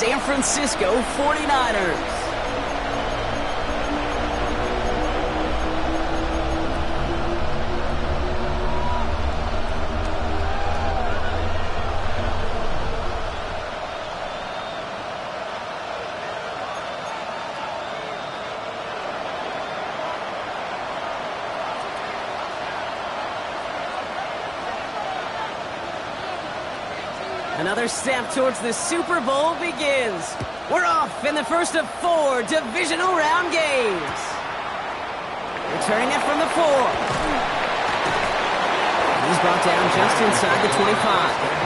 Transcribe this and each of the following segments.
San Francisco 49ers. Another step towards the Super Bowl begins. We're off in the first of 4 divisional round games. Returning it from the 4. He's brought down just inside the 25.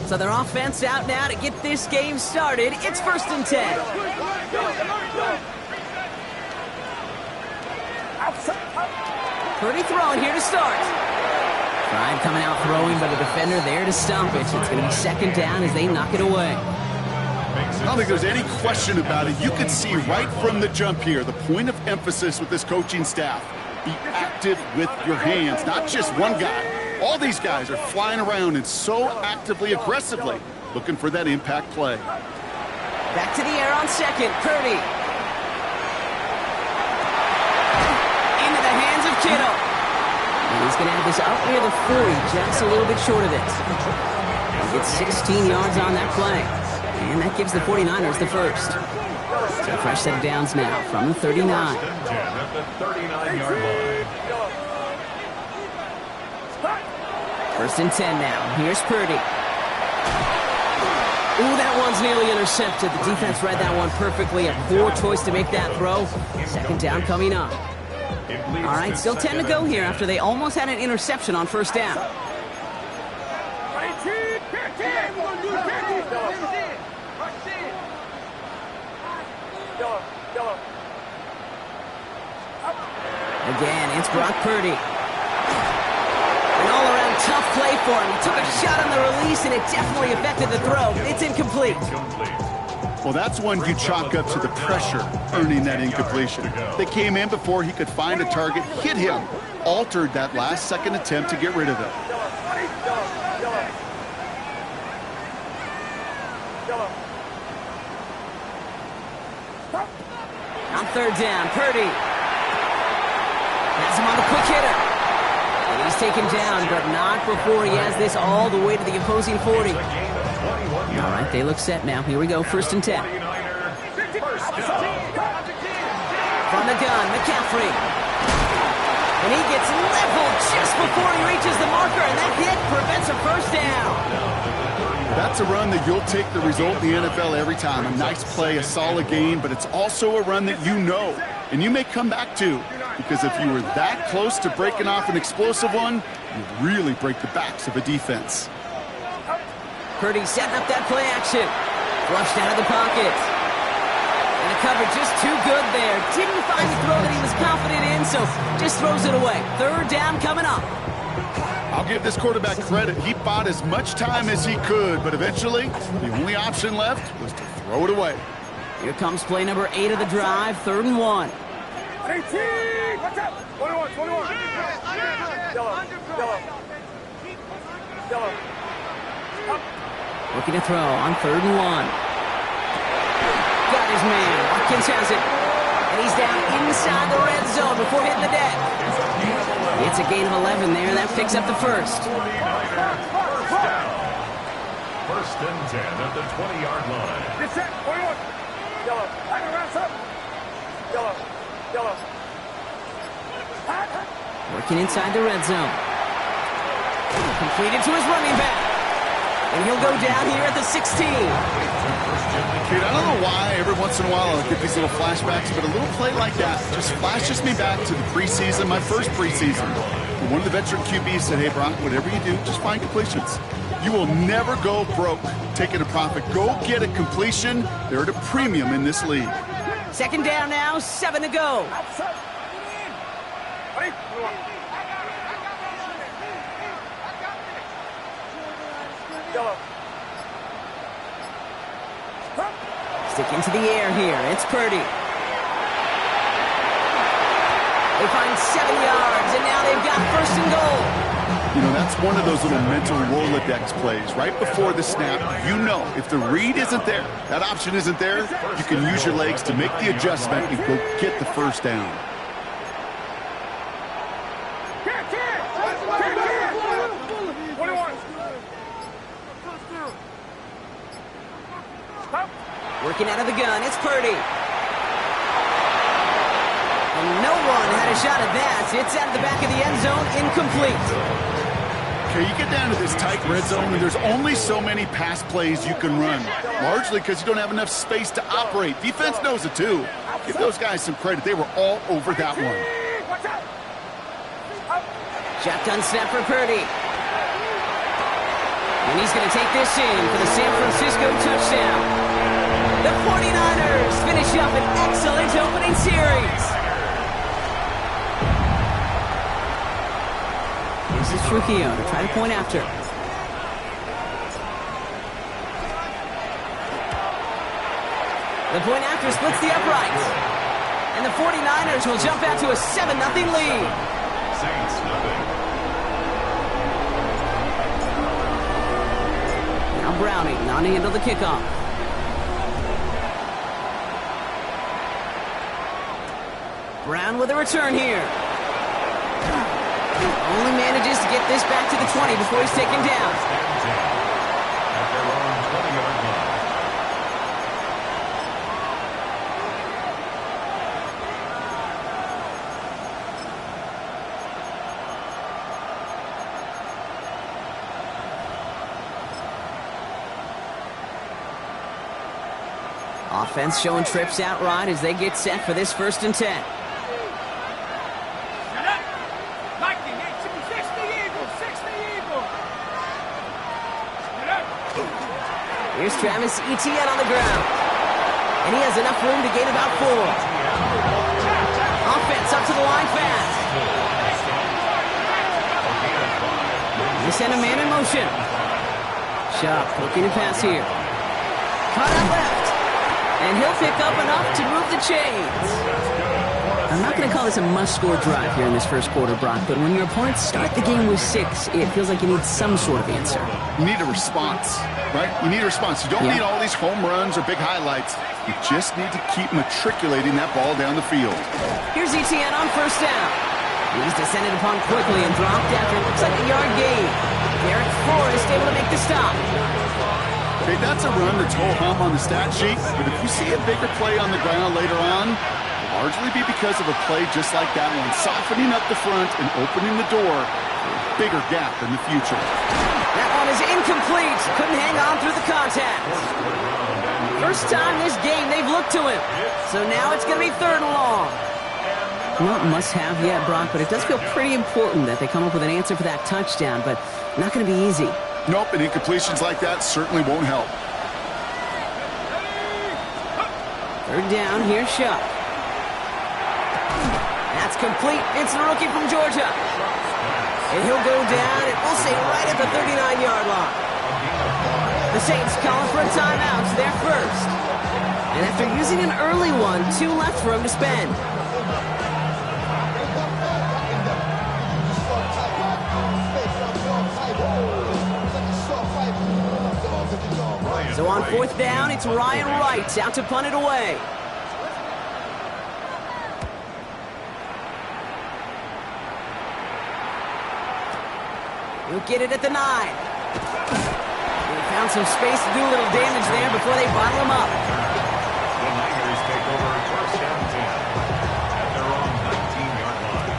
So their offense out now to get this game started. It's 1st and 10. Purdy throwing here to start. Prime coming out throwing, but a defender there to stop it. It's going to be 2nd down as they knock it away. I don't think there's any question about it. You can see right from the jump here, the point of emphasis with this coaching staff. Be active with your hands, not just one guy. All these guys are flying around and so actively, aggressively looking for that impact play. Back to the air on 2nd. Purdy. Into the hands of Kittle. And he's going to have this up near the 40, just a little bit short of it. He gets 16 yards on that play. And that gives the 49ers the first. So a fresh set of downs now from the 39. At the 39-yard line. 1st and 10 now. Here's Purdy. Ooh, that one's nearly intercepted. The defense read that one perfectly. A poor choice to make that throw. 2nd down coming up. All right, still 10 to go here after they almost had an interception on 1st down. Again, it's Brock Purdy. An all-around tough play for him. He took a shot on the release, and it definitely affected the throw. It's incomplete. Well, that's one you chalk up to the pressure earning that incompletion. They came in before he could find a target, hit him, altered that last-second attempt to get rid of it. On 3rd down, Purdy. Has him on the quick hitter. And he's taken down, but not before he has this all the way to the opposing 40. All right, they look set now. Here we go, 1st and 10. From the gun, McCaffrey. And he gets leveled just before he reaches the marker, and that hit prevents a 1st down. That's a run that you'll take the result in the NFL every time. A nice play, a solid gain, but it's also a run that you know, and you may come back to. Because if you were that close to breaking off an explosive one, you'd really break the backs of a defense. Purdy setting up that play action. Flushed out of the pocket. And the cover just too good there. Didn't find the throw that he was confident in, so just throws it away. 3rd down coming up. I'll give this quarterback credit. He bought as much time as he could, but eventually, the only option left was to throw it away. Here comes play number 8 of the drive, 3rd and 1. 18! Watch out! 21, 21! Yellow. Looking to throw on 3rd and 1. Got his man. Watkins has it. And he's down inside the red zone before hitting the deck. It's a gain of 11 there. That picks up the first. 1st and 10 at the 20-yard line. Get set, 21. Yellow. I can round up. Yellow. Working inside the red zone. Completed to his running back. And he'll go down here at the 16. Dude, I don't know why every once in a while I get these little flashbacks, but a little play like that just flashes me back to the preseason, my first preseason. One of the veteran QBs said, hey, Brock, whatever you do, just find completions. You will never go broke taking a profit. Go get a completion. They're at a premium in this league. 2nd down now, 7 to go. Yellow. Stick into the air here. It's Purdy. They find 7 yards, and now they've got first and goal. You know, that's one of those little mental Rolodex plays. Right before the snap, you know if the read isn't there, that option isn't there, you can use your legs to make the adjustment and go get the first down. Working out of the gun, it's Purdy. And no one had a shot at that. It's out of the back of the end zone, incomplete. Okay, you get down to this tight red zone, and there's only so many pass plays you can run, largely because you don't have enough space to operate. Defense knows it, too. Give those guys some credit. They were all over that one. Shotgun snap for Purdy. And he's going to take this in for the San Francisco touchdown. The 49ers finish up an excellent opening series. This is Trujillo to try to point after. The point after splits the uprights. And the 49ers will jump out to a 7-0 lead. Saints nothing. Now Browning on to handle the kickoff. Brown with a return here. Only manages to get this back to the 20 before he's taken down. At their own 20-yard line. Offense showing trips out right as they get set for this 1st and 10. Here's Travis Etienne on the ground. And he has enough room to gain about 4. Offense up to the line fast. They send a man in motion. Sharp looking to pass here. Cut out left. And he'll pick up enough to move the chains. I'm not going to call this a must-score drive here in this first quarter, Brock, but when your opponents start the game with 6, it feels like you need some sort of answer. You need a response, right? You need a response. You don't need all these home runs or big highlights. You just need to keep matriculating that ball down the field. Here's Etienne on 1st down. He's descended upon quickly and dropped after it looks like a yard gain. Derek Forrest able to make the stop. Okay, that's a run that's ho-hum on the stat sheet, but if you see a bigger play on the ground later on, largely be because of a play just like that one, softening up the front and opening the door for a bigger gap in the future. That one is incomplete. Couldn't hang on through the contact. First time this game they've looked to him. So now it's going to be 3rd and long. Not must-have yet, Brock, but it does feel pretty important that they come up with an answer for that touchdown, but not going to be easy. Nope, and incompletions like that certainly won't help. 3rd down, here's Shuck. That's complete. It's the rookie from Georgia. And he'll go down, and we'll say right at the 39-yard line. The Saints calling for a timeout. They're first. And after using an early one, 2 left for him to spend. So on 4th down, it's Ryan Wright out to punt it away. He'll get it at the 9. They found some space to do a little damage there before they bottle him up. The Niners take over 1st and 10 at their own 19-yard line.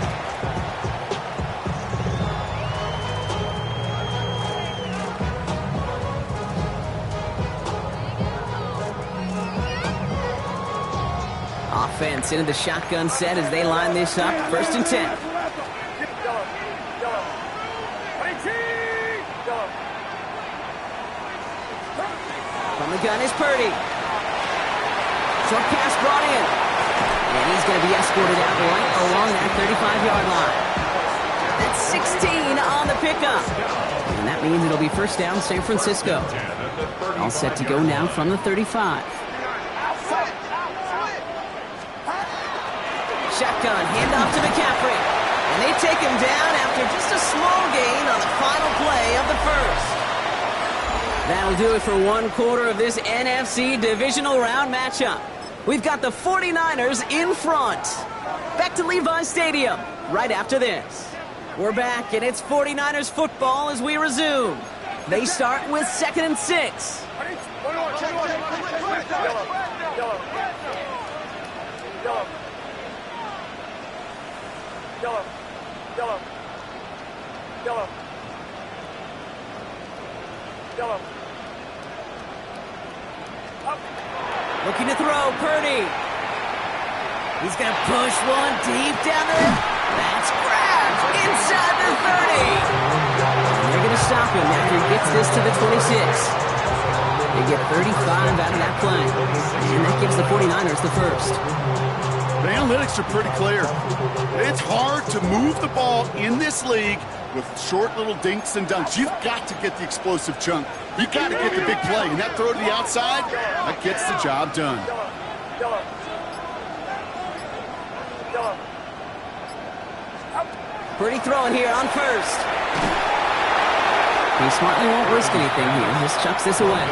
Offense into the shotgun set as they line this up. 1st and 10. From the gun is Purdy. Short pass brought in. And he's going to be escorted out right along that 35-yard line. That's 16 on the pickup. And And that means it'll be first down San Francisco. All set to go now from the 35. Shotgun, handoff to McCaffrey. And they take him down after just a small gain on the final play of the first. That'll do it for one quarter of this NFC divisional round matchup. We've got the 49ers in front. Back to Levi's Stadium right after this. We're back, and it's 49ers football as we resume. They start with 2nd and 6. Looking to throw, Purdy. He's going to push one deep down there. That's grabbed inside the 30. They're going to stop him after he gets this to the 26. They get 35 out of that play. And that gives the 49ers the first. The analytics are pretty clear. It's hard to move the ball in this league with short little dinks and dunks. You've got to get the explosive chunk. You've got to get the big play. And that throw to the outside, that gets the job done. Purdy throwing here on first. He smartly won't risk anything here. Just chucks this away.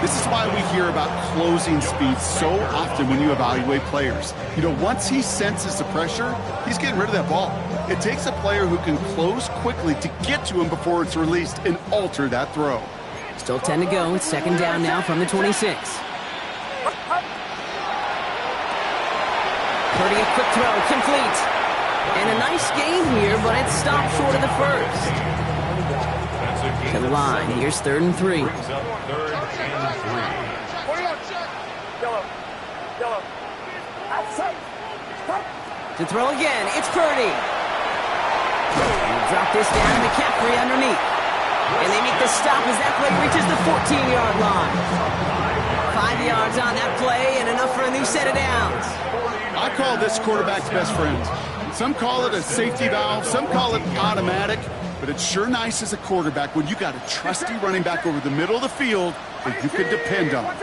This is why we hear about closing speed so often when you evaluate players. You know, once he senses the pressure, he's getting rid of that ball. It takes a player who can close quickly to get to him before it's released and alter that throw. Still 10 to go. It's 2nd down now from the 26. Purdy, a quick throw, complete. And a nice gain here, but it's stopped short of the first. To the line, here's 3rd and 3. Brings up 3rd and 3. To throw again, it's Purdy. Drop this down to McCaffrey underneath. And they make the stop as that play reaches the 14-yard line. 5 yards on that play and enough for a new set of downs. I call this quarterback's best friend. Some call it a safety valve, some call it automatic, but it's sure nice as a quarterback when you got a trusty running back over the middle of the field that you can depend on.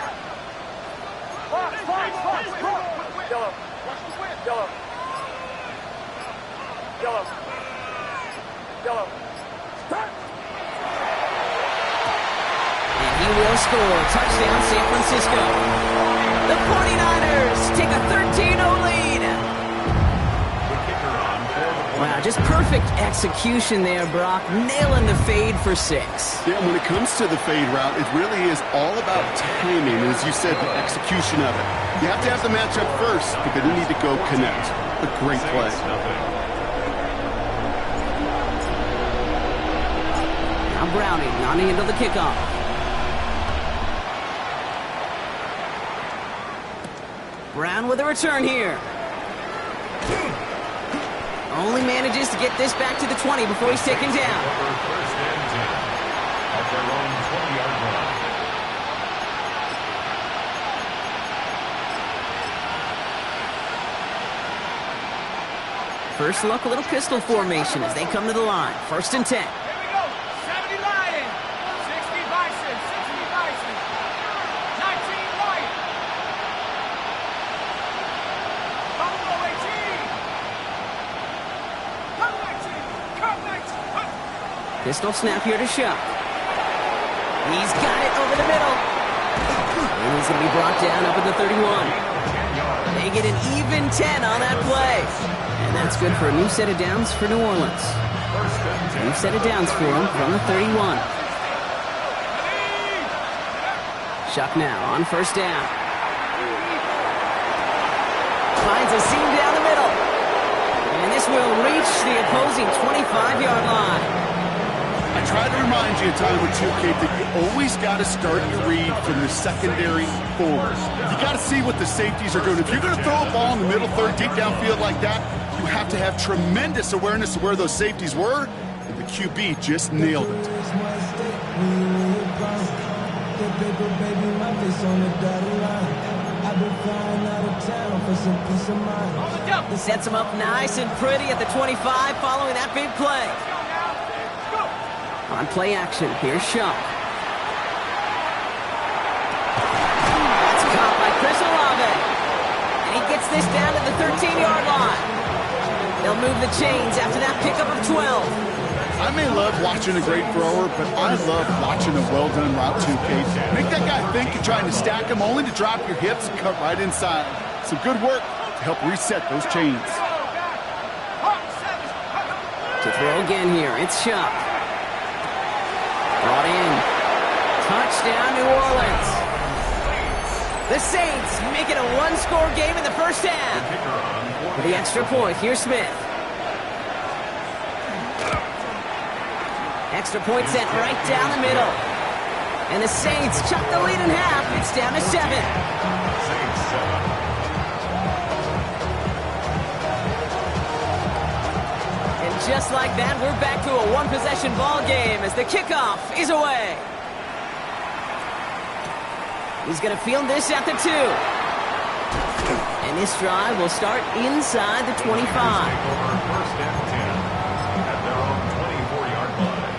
And he will score. Touchdown, San Francisco. The 49ers take a 13-0 lead. Wow, just perfect execution there, Brock. Nailing the fade for 6. Yeah, when it comes to the fade route, it really is all about timing, and as you said, the execution of it. You have to have the matchup first, but then you need to go connect. A great play. Now Browning on the end of the kickoff. Brown with a return here. Only manages to get this back to the 20 before he's taken down. First and 10 at their own 20-yard line. First look, a little pistol formation as they come to the line. 1st and 10. Here we go. 70 Lion, 60 Bison, 60 Bison, 19 Lion. Buffalo 18. Pistol snap here to Shuck. He's got it over the middle. And he's going to be brought down up at the 31. They get an even 10 on that play. And that's good for a new set of downs for New Orleans. New set of downs for him from the 31. Shuck now on 1st down. Finds a seam down the middle. And this will reach the opposing 25-yard line. I try to remind you a time or two, Kate, that you always got to start your read from the secondary forward. You got to see what the safeties are doing. If you're going to throw a ball in the middle third, deep downfield like that, you have to have tremendous awareness of where those safeties were, and the QB just nailed it. He sets him up nice and pretty at the 25 following that big play. On play action, here's Shuck. That's caught by Chris Olave. And he gets this down to the 13-yard line. They'll move the chains after that pickup of 12. I may love watching a great thrower, but I love watching a well-done route too, Kate. Make that guy think you're trying to stack him, only to drop your hips and cut right inside. Some good work to help reset those chains. To throw again here, it's Shuck. Brought in. Touchdown, New Orleans. The Saints make it a one-score game in the first half. For the extra point, here's Smith. Extra point sent right down the middle. And the Saints chop the lead in half. It's down to 7. And just like that, we're back to a one-possession ball game as the kickoff is away. He's going to field this at the 2. And this drive will start inside the 25. First and 10 at their own 24-yard line.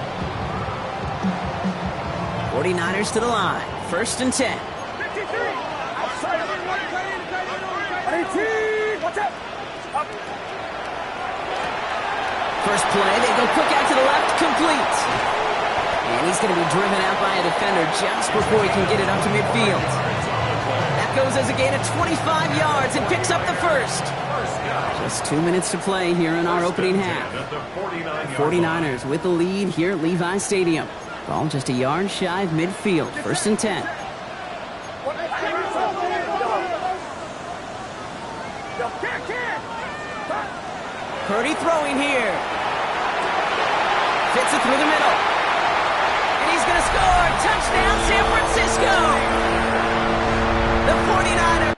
49ers to the line. First and 10. First play, they go quick out to the left, complete. And he's going to be driven out by a defender just before he can get it up to midfield. That goes as a gain of 25 yards and picks up the first. Just 2 minutes to play here in our opening half. 49ers with the lead here at Levi Stadium. Ball just a yard shy of midfield. First and 10. Purdy throwing here. Fits it through the middle. And he's going to score. Touchdown, San Francisco. The 49ers.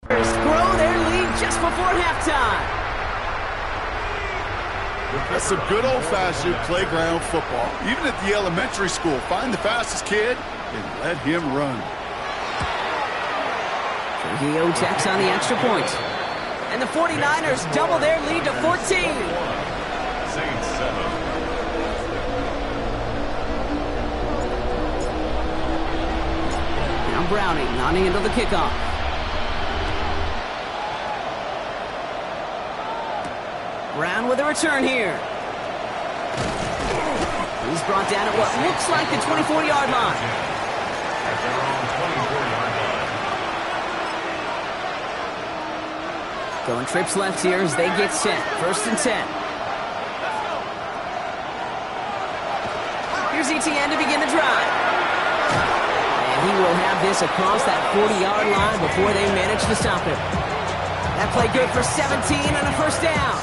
Grow their lead just before halftime. That's some good old-fashioned playground football. Even at the elementary school, find the fastest kid and let him run. Trujillo checks on the extra point. And the 49ers double their lead to 14. Saints 7. Now Browning on into the kickoff. Brown with a return here. He's brought down at what looks like the 24-yard line. At their own 24-yard line. Going trips left here as they get set. First and 10. Here's Etienne to begin the drive. And he will have this across that 40-yard line before they manage to stop him. That play good for 17 and a first down.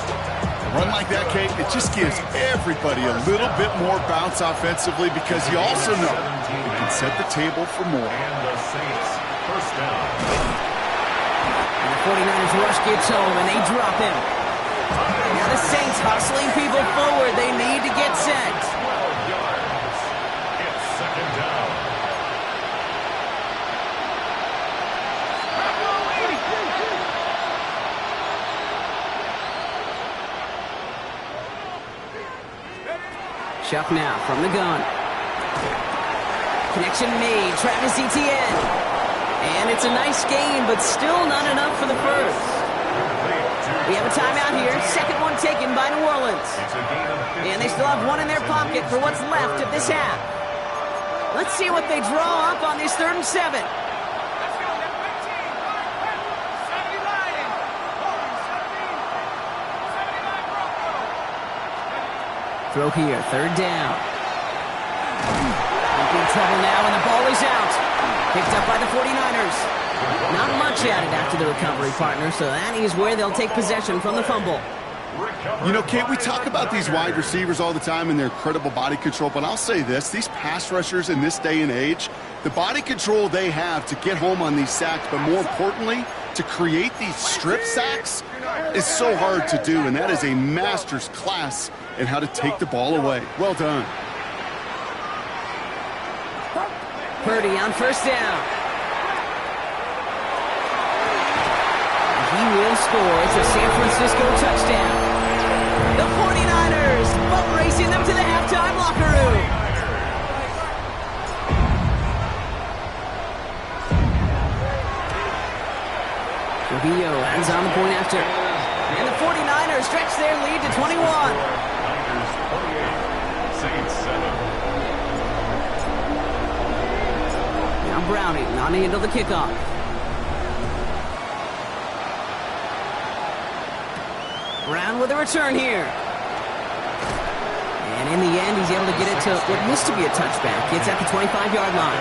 Run like that, Kate, it just gives everybody a little bit more bounce offensively because you also know you can set the table for more. And the Saints first down. And the 49ers rush gets home and they drop him. Now the Saints hustling people forward. They need to get set. 12 yards. It's second down. Chuck now from the gun. Connection made. Travis Etienne. And it's a nice game, but still not enough for the first. We have a timeout here. Second one taken by New Orleans. And they still have one in their pocket for what's left of this half. Let's see what they draw up on this 3rd and 7. Throw here, 3rd down. In trouble now, and the ball is out. Picked up by the 49ers. Not much added after the recovery, partner, so that is where they'll take possession from the fumble. You know, Kate, we talk about these wide receivers all the time and their incredible body control, but I'll say this. These pass rushers in this day and age, The body control they have to get home on these sacks, but more importantly, to create these strip sacks is so hard to do, and that is a master's class in how to take the ball away. Well done. Purdy on first down. He will score. It's a San Francisco touchdown. The 49ers boat racing them to the halftime locker room. Trujillo ends on the point after. And the 49ers stretch their lead to 21. Niners 28, Saints 7. Now Browning on to handle the kickoff. Brown with a return here. And in the end, he's able to get it to what used to be a touchback. It's at the 25-yard line.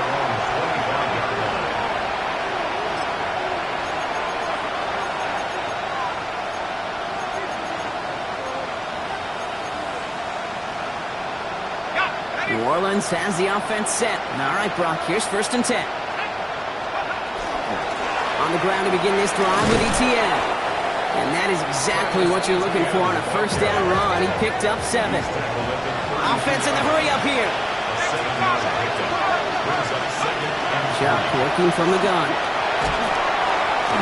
New Orleans has the offense set. All right, Brock, here's 1st and 10. On the ground to begin this drive with Etienne. And that is exactly what you're looking for on a first down run. He picked up 7. Offense in the hurry up here. Chuck working from the gun.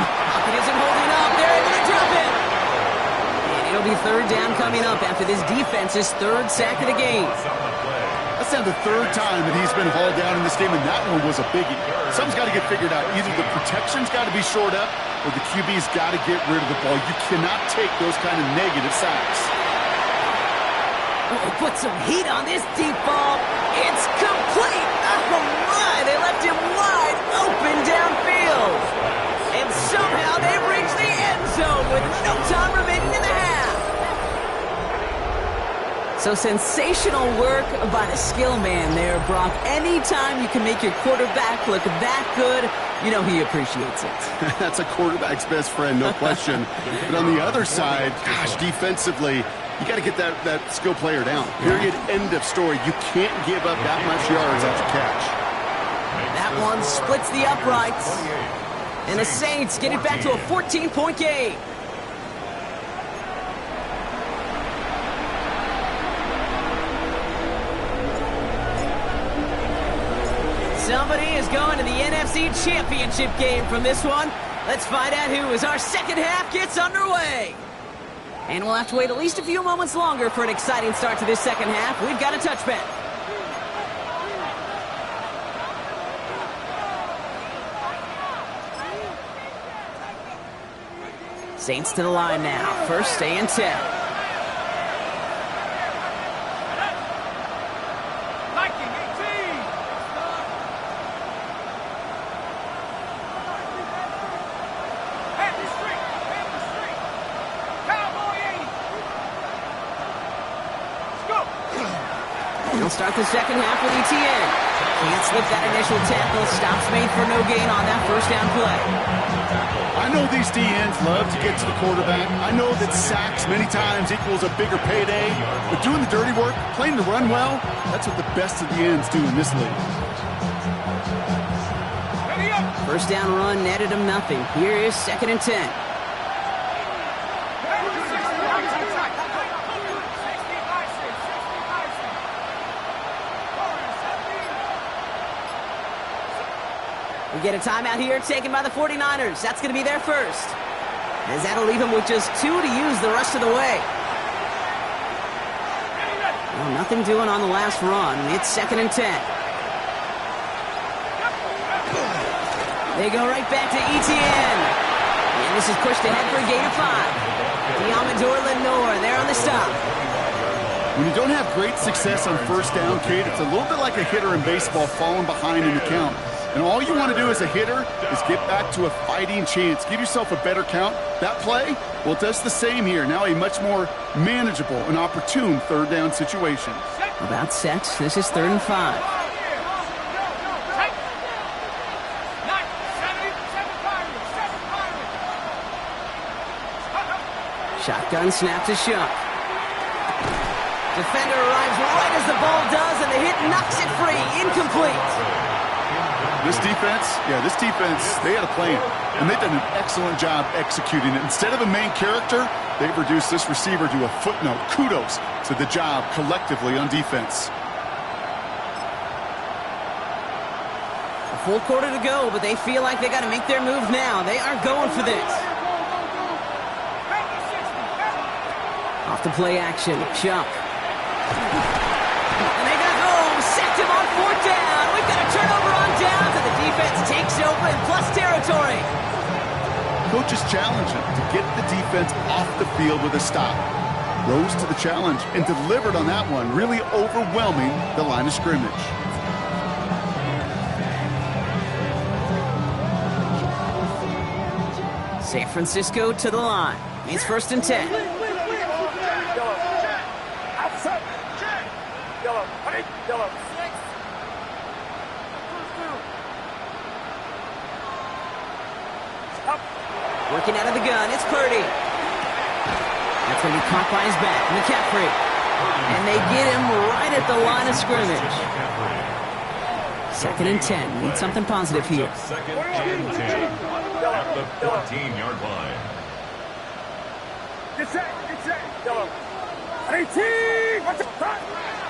Pocket isn't holding up. They're able to drop it. And it'll be 3rd down coming up after this defense's 3rd sack of the game. That's now the 3rd time that he's been hauled down in this game, and that one was a biggie. Something's got to get figured out. Either the protection's got to be shored up, or the QB's got to get rid of the ball. You cannot take those kind of negative sacks. Oh, put some heat on this deep ball. It's complete. Oh, my. They left him wide open downfield. And somehow they've reached the end zone with no time remaining in the half. So sensational work by the skill man there, Brock. Anytime you can make your quarterback look that good, you know he appreciates it. That's a quarterback's best friend, no question. But on the other side, gosh, defensively, you got to get that skill player down. Period. End of story. You can't give up that much yards after catch. That one splits the uprights. And the Saints get it back to a 14-point game. Somebody is going to the NFC Championship game from this one. Let's find out who as our second half gets underway. And we'll have to wait at least a few moments longer for an exciting start to this second half. We've got a touchback. Saints to the line now. 1st and 10. He'll start the second half with Etienne. Can't slip that initial tackle. Stops made for no gain on that first down play. I know these DNs love to get to the quarterback. I know that sacks many times equals a bigger payday. But doing the dirty work, playing the run well, that's what the best of the ends do in this league. First down run netted him nothing. Here is 2nd and 10. We get a timeout here taken by the 49ers. That's going to be their first. As that'll leave him with just 2 to use the rest of the way. Well, nothing doing on the last run. It's 2nd and 10. They go right back to Etienne. And this is pushed ahead for a gain of 5. Diamador Lenore there on the stop. When you don't have great success on first down, Kate, it's a little bit like a hitter in baseball falling behind in the count. And all you want to do as a hitter is get back to a fighting chance. Give yourself a better count. That play, well, it does the same here. Now a much more manageable and opportune 3rd down situation. About set. This is 3rd and 5. Shotgun snap to Shuck. Defender arrives right as the ball does, and the hit knocks it free. Incomplete. This defense, they had a plan, and they've done an excellent job executing it. Instead of a main character, they've reduced this receiver to a footnote. Kudos to the job collectively on defense. A full quarter to go, but they feel like they got to make their move now. They are going for this. Off the play action, Chuck. And they got home, sacked him on fourth down. We've got a turnover on downs, and the defense takes over in plus territory. Coach's challenge to get the defense off the field with a stop. Rose to the challenge and delivered on that one, really overwhelming the line of scrimmage. San Francisco to the line. It's 1st and 10. Working out of the gun, it's Purdy. That's going to be caught by his back, McCaffrey. And they get him right at the line of scrimmage. 2nd and 10. Need something positive here. 2nd and 10 at the 14-yard line.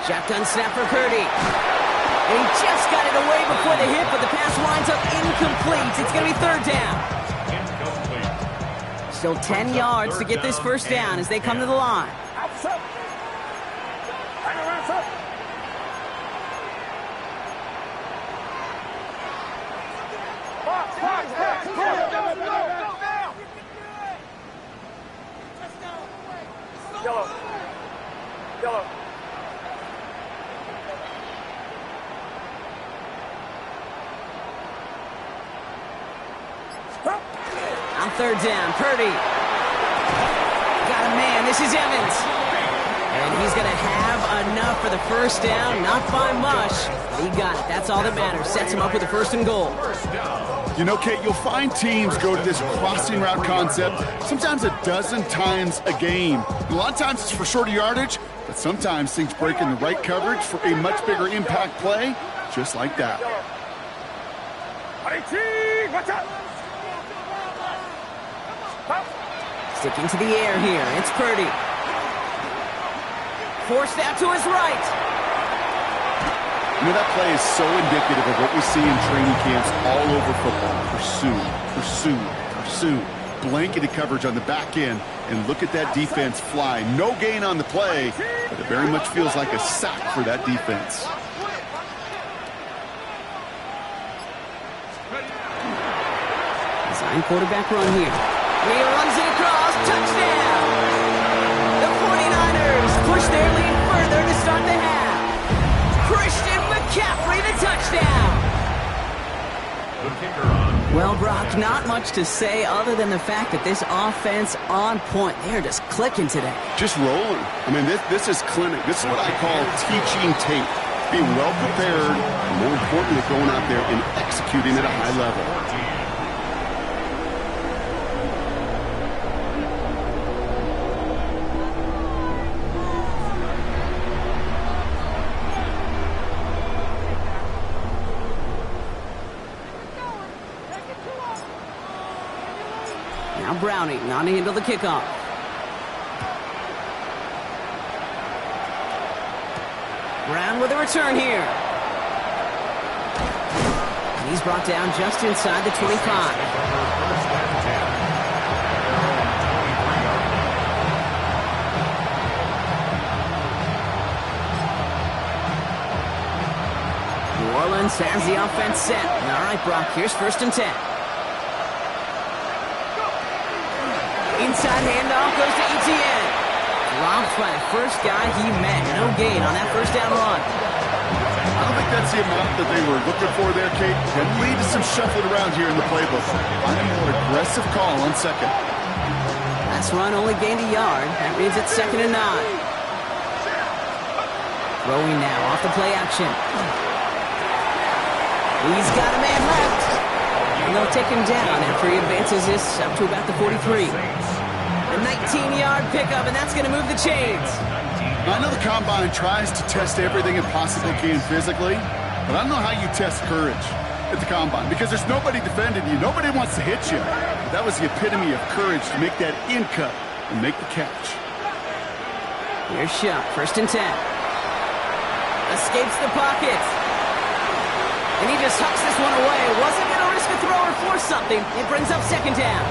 Shotgun snap for Purdy. And he just got it away before the hit, but the pass winds up incomplete. It's going to be 3rd down. Still 10 yards to get this first down as they come to the line. On 3rd down, Purdy. Got a man, this is Evans. And he's going to have enough for the first down, not by much. He got it, that's all that matters. Sets him up with a 1st and goal. You know, Kate, you'll find teams go to this crossing route concept sometimes a dozen times a game. A lot of times it's for shorter yardage, but sometimes things break in the right coverage for a much bigger impact play, just like that. Sticking to the air here, it's Purdy. Forced out to his right. You know, that play is so indicative of what we see in training camps all over football. Pursue. Blanketed coverage on the back end, and look at that defense fly. No gain on the play, but it very much feels like a sack for that defense. Design quarterback run here. He runs it across, touchdown! The 49ers push their lead further to start the half. Christian McCaffrey, the touchdown! The kicker on. Well, Brock, not much to say other than the fact that this offense on point. They're just clicking today. Just rolling. I mean, this is clinic. This is what I call teaching tape. Being well prepared, and more importantly, going out there and executing at a high level. Now Browning on to handle the kickoff. Brown with a return here. And he's brought down just inside the 25. New Orleans has the offense set. All right, Brock, here's 1st and 10. Inside handoff goes to Etienne. Dropped by the first guy he met. No gain on that first down run. I don't think that's the amount that they were looking for there, Kate. Can lead to some shuffling around here in the playbook. Find a more aggressive call on 2nd. Last run only gained a yard. That means it's 2nd and 9. Throwing now off the play action. He's got a man left. And they'll take him down after he advances this up to about the 43. A 19-yard pickup, and that's going to move the chains. I know the Combine tries to test everything it possibly can physically, but I don't know how you test courage. at the Combine because there's nobody defending you. Nobody wants to hit you. That was the epitome of courage to make that in cut and make the catch. Here's Shuck, 1st and 10. Escapes the pocket. And he just hucks this one away. Wasn't going to risk a throw or force something. It brings up 2nd down.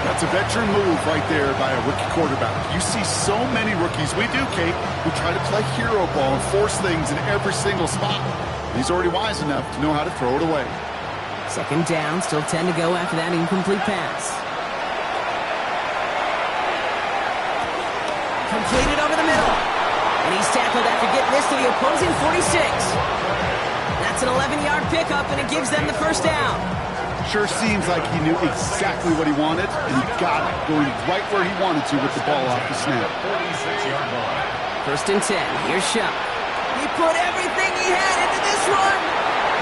That's a veteran move right there by a rookie quarterback. You see so many rookies, we do, Kate, who try to play hero ball and force things in every single spot. He's already wise enough to know how to throw it away. 2nd down, still 10 to go after that incomplete pass. Completed over the middle. And he's tackled after getting this to the opposing 46. That's an 11-yard pickup, and it gives them the 1st down. Sure seems like he knew exactly what he wanted, and he got it, going right where he wanted to with the ball off the snap. 46-yard line. 1st and 10. Here's Shuck. He put everything he had into this one.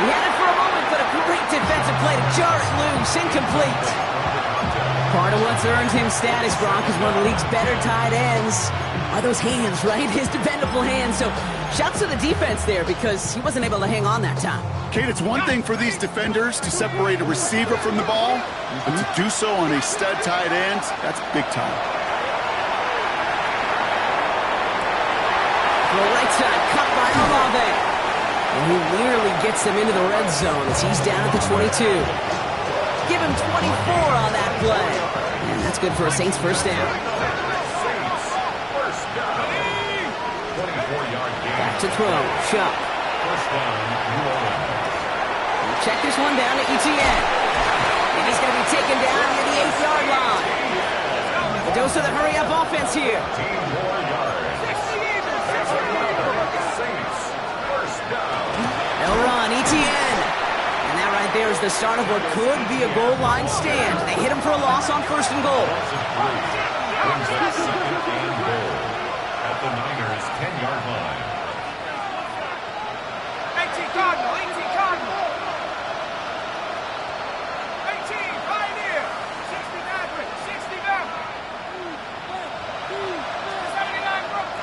He had it for a moment, but a great defensive play to jar it loose. Incomplete. Part of what's earned him status, Brock, is one of the league's better tight ends are those hands, right? His dependable hands. So shouts to the defense there because he wasn't able to hang on that time. Kate, it's one thing for these defenders to separate a receiver from the ball, but to do so on a stud tight end, that's big time. The right side cut by Olave. And he nearly gets them into the red zone as he's down at the 22. Give him 24 on that play. And that's good for a Saints 1st down. Saints, 1st down. 24-yard gain. Back to throw. Shuck. 1st down, New Orleans. Check this one down to Etienne. And he's going to be taken down near the 8-yard line. The dose of the hurry-up offense here. 15 more yards. Saints, 1st down. They'll run. Etienne. And that right there is the start of what could be a goal line stand. They hit him for a loss on 1st and goal. Brings up 2nd and goal at the Niners' 10-yard line. 18 Cardinal, 18 Cardinal. 18 Pioneer. 60 Maverick, 60 Maverick. 79 Brook.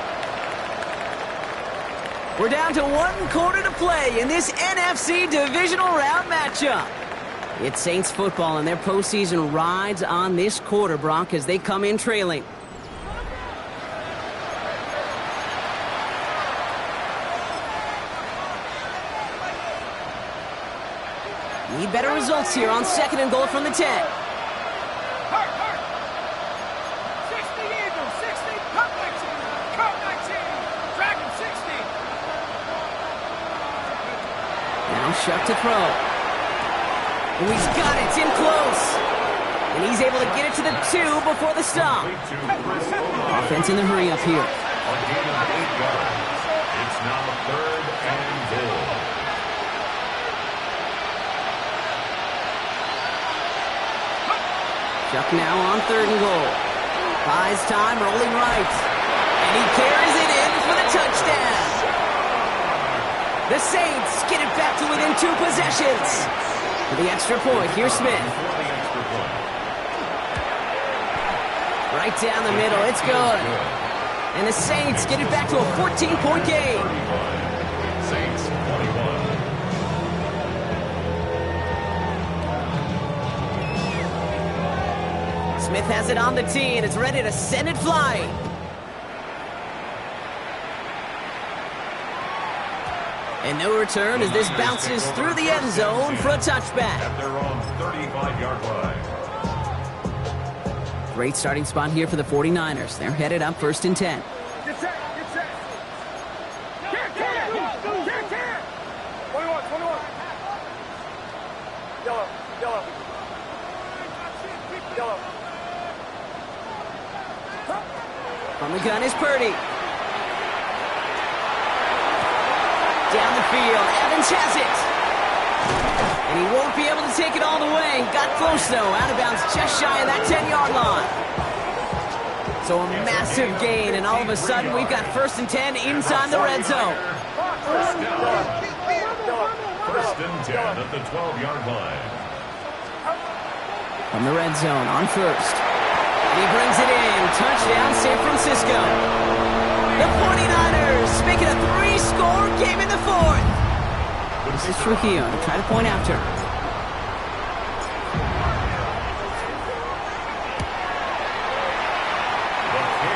We're down to 1 quarter to play in this NFC divisional round matchup. It's Saints football, and their postseason rides on this quarter, Brock, as they come in trailing. Need better results here on 2nd and goal from the 10. Hurt. 60 Eagles, 60 Cup 19. Cup 19. Dragon 60. Now Shuck to throw. Oh, he's got it. It's in close. And he's able to get it to the 2 before the stop. Offense in the hurry up here. A gain of 8 yards. It's now 3rd and goal. Shuck now on 3rd and goal. Buys time, rolling right. And he carries it in for the touchdown. The Saints get it back to within 2 possessions. For the extra point, here's Smith. Right down the middle, it's good. And the Saints get it back to a 14-point game. Saints 21. Smith has it on the tee, and it's ready to send it flying. And no return as this bounces through the end zone for a touchback. At their own 35-yard line. Great starting spot here for the 49ers. They're headed up 1st and 10. Get set. Care. 21. Yellow. From the gun is Purdy. Down the field, Evans has it. And he won't be able to take it all the way. Got close, though. Out of bounds just shy of that 10-yard line. So a massive gain, and all of a sudden, we've got 1st and 10 inside the red zone. First down. 1st and 10 at the 12-yard line. From the red zone on 1st. And he brings it in. Touchdown, San Francisco. The 49ers make it a 3-score game in the 4th. This is Trujillo to try to point after.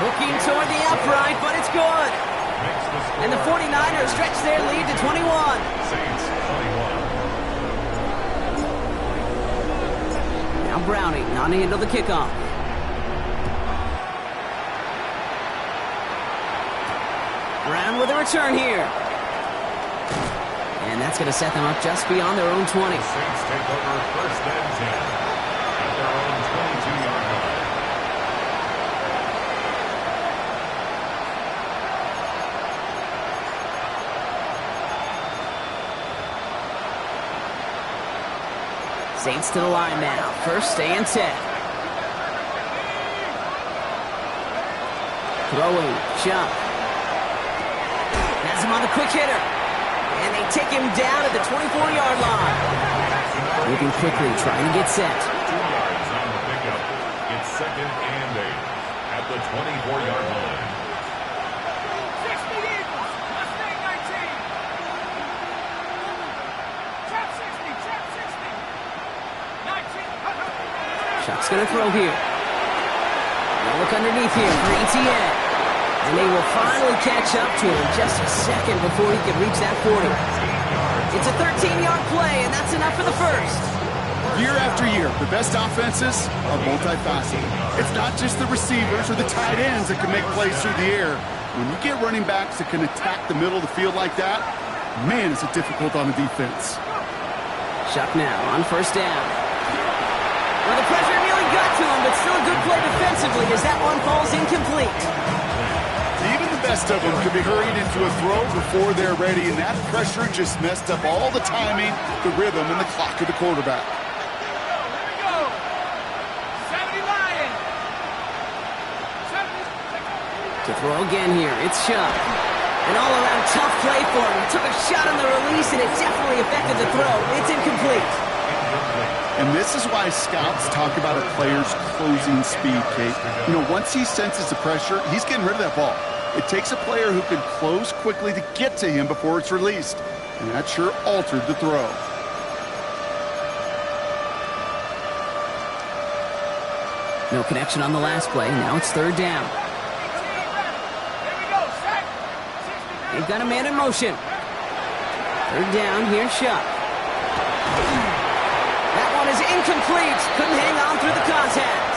Looking toward the upright, but it's good. And the 49ers stretch their lead to 21. Saints 21. Now Browning on the end of the kickoff. Brown with a return here. And that's going to set them up just beyond their own 20. Saints take over first and 10 at their own 22-yard line. Saints to the line now. First and 10. Throwing. Jump. Has him on the quick hitter. And they take him down at the 24-yard line. Moving quickly, trying to get set. 2 yards on the pickup. It's second and 8 at the 24-yard line. 60 Eagles. Mustang 19. Trap 60. Trap 60. 19. Chuck's going to throw here. Now look underneath here for ETN. And they will finally catch up to him just a second before he can reach that 40. It's a 13-yard play, and that's enough for the first. Year after year, the best offenses are multifaceted. It's not just the receivers or the tight ends that can make plays through the air. When you get running backs that can attack the middle of the field like that, man, is it difficult on the defense. Chuck now on first down. Well, the pressure nearly got to him, but still a good play defensively as that one falls incomplete. Even the best of them could be hurried into a throw before they're ready, and that pressure just messed up all the timing, the rhythm, and the clock of the quarterback. Here we go. 70 Lions. 70. To throw again here, it's Chuck. An all-around tough play for him. He took a shot on the release, and it definitely affected the throw. It's incomplete. And this is why scouts talk about a player's closing speed, Kate. You know, once he senses the pressure, he's getting rid of that ball. It takes a player who can close quickly to get to him before it's released. And that sure altered the throw. No connection on the last play. Now it's third down. Here we go. Set. 60. They've got a man in motion. Third down, here's Chuck. That one is incomplete. Couldn't hang on through the contact.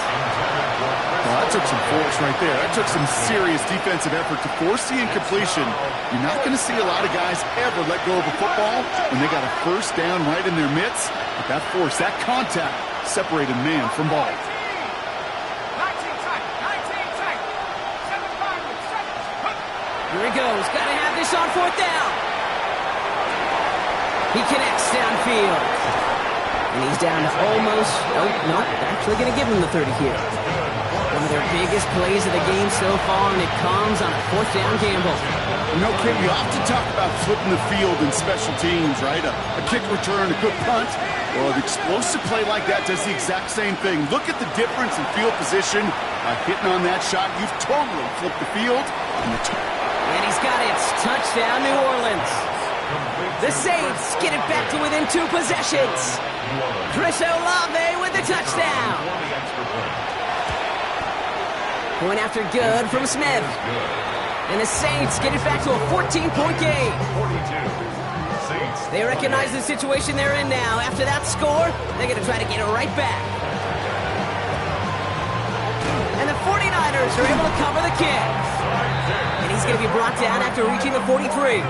Well, that took some force right there. That took some serious defensive effort to force the incompletion. You're not going to see a lot of guys ever let go of a football when they got a first down right in their midst. But that force, that contact, separated man from ball. 19 tight. 19 tight. 7-5. Here he goes. Got to have this on fourth down. He connects downfield. And he's down to almost, nope, actually going to give him the 30 here. One of their biggest plays of the game so far, and it comes on a fourth down gamble. You know, Kate, we often talk about flipping the field in special teams, right? A kick return, a good punt. Well, an explosive play like that does the exact same thing. Look at the difference in field position. By hitting on that shot, you've totally flipped the field. And he's got it. Touchdown, New Orleans. The Saints get it back to within 2 possessions. Chris Olave with the touchdown. Point after good from Smith. And the Saints get it back to a 14-point game. 42. Saints. They recognize the situation they're in now. After that score, they're going to try to get it right back. And the 49ers are able to cover the kick. And he's going to be brought down after reaching the 43.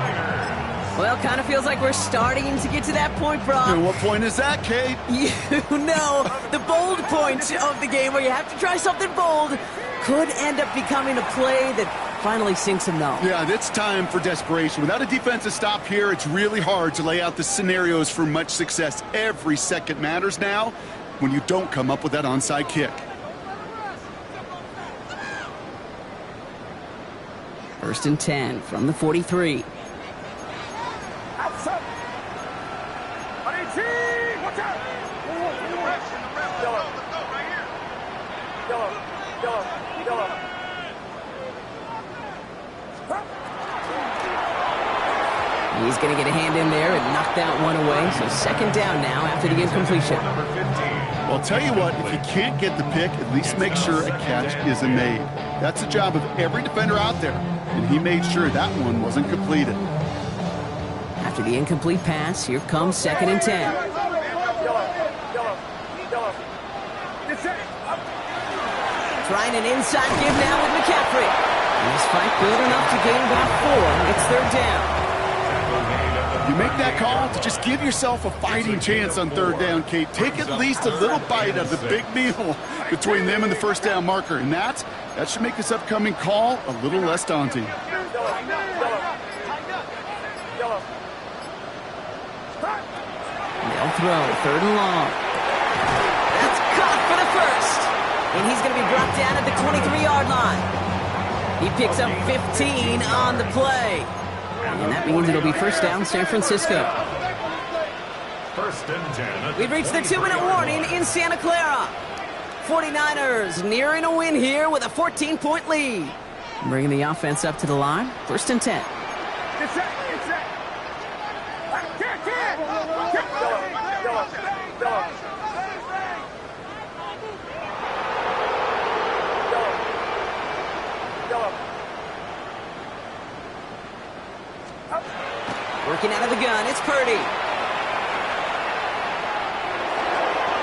Well, kind of feels like we're starting to get to that point, Brock. And what point is that, Kate? You know, the bold point of the game where you have to try something bold could end up becoming a play that finally sinks him, though. Yeah, it's time for desperation. Without a defensive stop here, it's really hard to lay out the scenarios for much success. Every second matters now when you don't come up with that onside kick. First and 10 from the 43. He's going to get a hand in there and knock that one away. So second down now after the incompletion. Number 15. Well, I'll tell you what, if you can't get the pick, at least make sure a catch isn't made. That's the job of every defender out there, and he made sure that one wasn't completed. After the incomplete pass, here comes second and 10. Trying an inside give now with McCaffrey. And this fight good enough to gain about 4. It's third down. You make that call to just give yourself a fighting chance on third down, Kate. Take at least a little bite of the big meal between them and the first down marker. And that should make this upcoming call a little less daunting. They'll throw, third and long. That's caught for the first. And he's going to be brought down at the 23-yard line. He picks up 15 on the play. And that means it'll be first down San Francisco. First and 10. We've reached the 2-minute warning in Santa Clara. 49ers nearing a win here with a 14-point lead. Bringing the offense up to the line. First and 10. Working out of the gun, it's Purdy.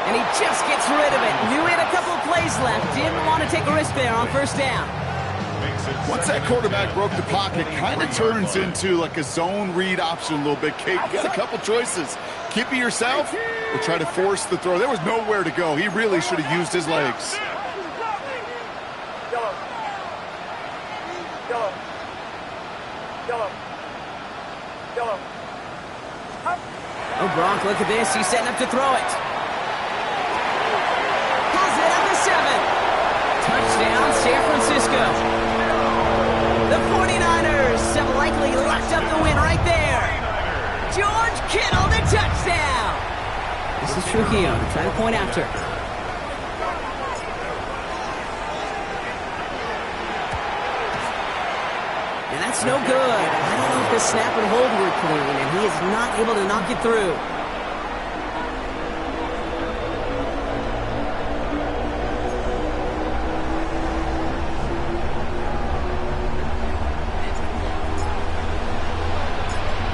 And he just gets rid of it. Knew he had a couple of plays left. Didn't want to take a risk there on first down. Once that quarterback broke the pocket, kind of turns into like a zone read option a little bit. Kate, you got a couple choices. Keep it yourself or try to force the throw. There was nowhere to go. He really should have used his legs. Oh, Gronk, look at this. He's setting up to throw it. Has it at the 7. Touchdown, San Francisco. The 49ers have likely locked up the win right there. George Kittle, the touchdown. This is Trujillo trying to point after. And that's no good. I don't know if the snap and hold were clean, and he is not able to knock it through.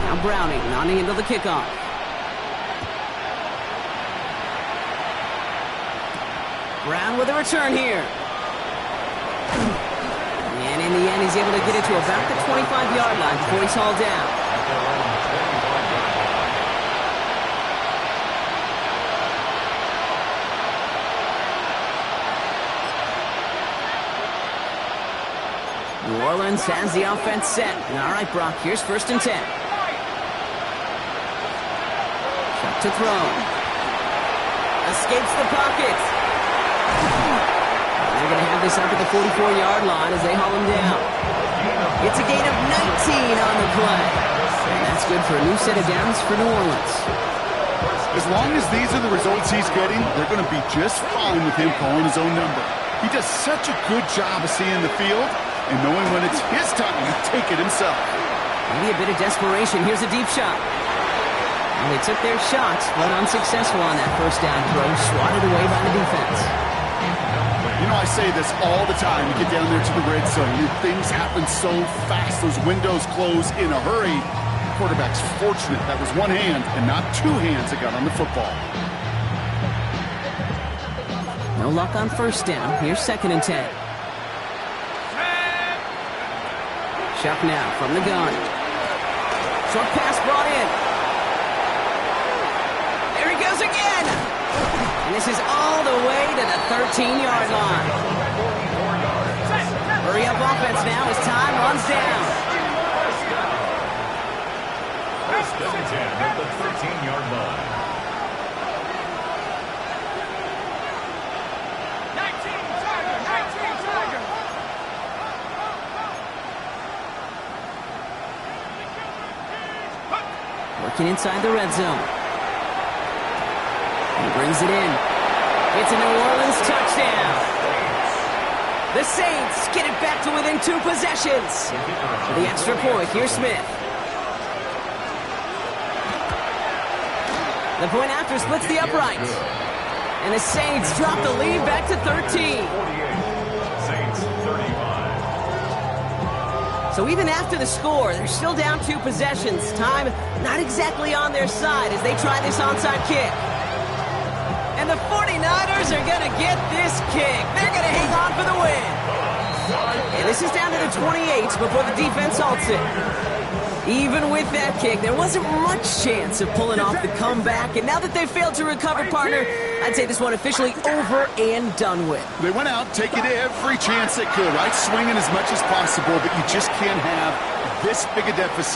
Now Browning nodding into the kickoff. Brown with a return here. And in the end, he's able to get it to about the 25-yard line before he's hauled down. New Orleans has the offense set. All right, Brock, here's first and 10. Shot to throw. Escapes the pocket. They're going to have this up at the 44-yard line as they haul him down. It's a gain of 19 on the play. And that's good for a new set of downs for New Orleans. As long as these are the results he's getting, they're going to be just fine with him calling his own number. He does such a good job of seeing the field and knowing when it's his time to take it himself. Maybe a bit of desperation. Here's a deep shot. And they took their shots, but unsuccessful on that first down throw, swatted away by the defense. You know, I say this all the time. You get down there to the red zone. Things happen so fast. Those windows close in a hurry. The quarterback's fortunate that was one hand and not two hands that got on the football. No luck on first down. Here's second and 10. Shuck now from the gun. Short pass brought in. There he goes again. And this is all the way to the 13-yard line. Hurry up offense now as time runs down. First and 10 at the 13-yard line. 19 Tiger. Working inside the red zone. He brings it in. It's a New Orleans touchdown. The Saints get it back to within 2 possessions. For the extra point, here's Smith. The point after splits the upright. And the Saints drop the lead back to 13. 48. Saints 35. So even after the score, they're still down 2 possessions. Time not exactly on their side as they try this onside kick. And the 49ers are going to get this kick. They're going to hang on for the win. And this is down to the 28 before the defense halts it. Even with that kick, there wasn't much chance of pulling off the comeback. And now that they've failed to recover, partner, I'd say this one officially over and done with. They went out taking every chance they could, right? Swinging as much as possible, but you just can't have this big a deficit